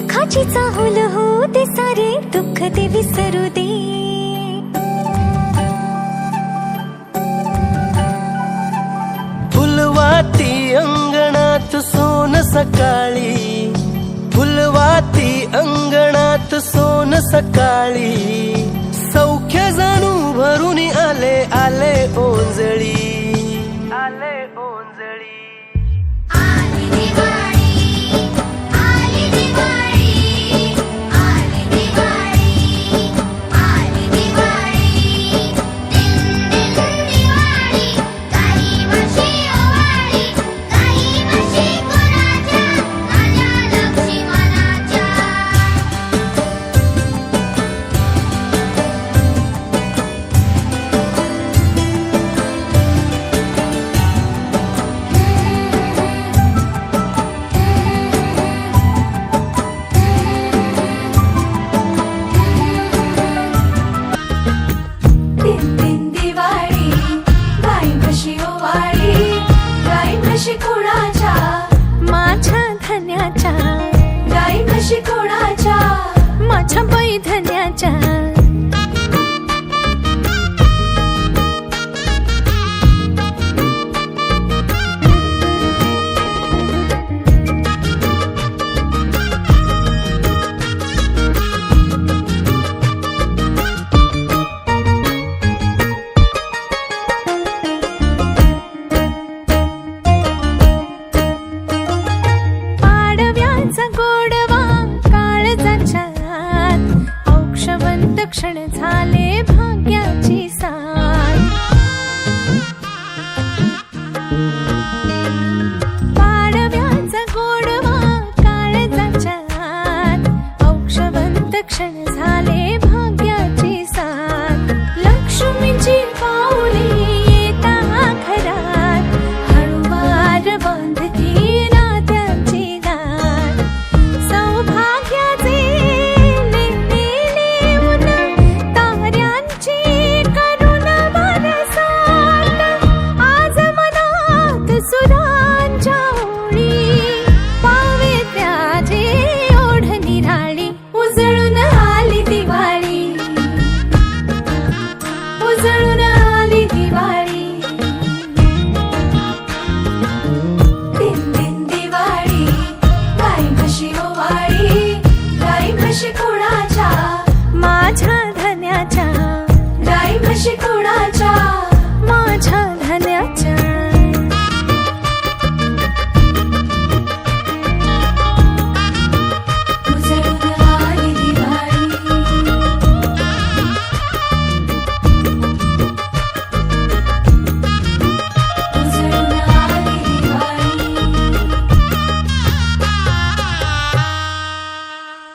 सुखाची चाहुल हो दे, सारे दुःख ते विसरू दे. फुलवाती अंगणात सोन सकाळी, फुलवाती अंगणात सोन सकाळी. सौख्य जणू भरून आले आले ओंजळी, आले ओंजळी. आली दिवाळी, आली दिवाळी, आली दिवाळी, आली दिवाळी. दिन दिन दिवाळी, काही वर्षी ओवाळी, काही वर्षी कोणाच्या, राजा लक्ष्मणाच्या. दिन दिन दिवाळी, गाई म्हशी ओवाळी, गाई म्हशी कोणाच्या, माझ्या धन्याच्या. गाई म्हशी कोणाच्या, माझ्या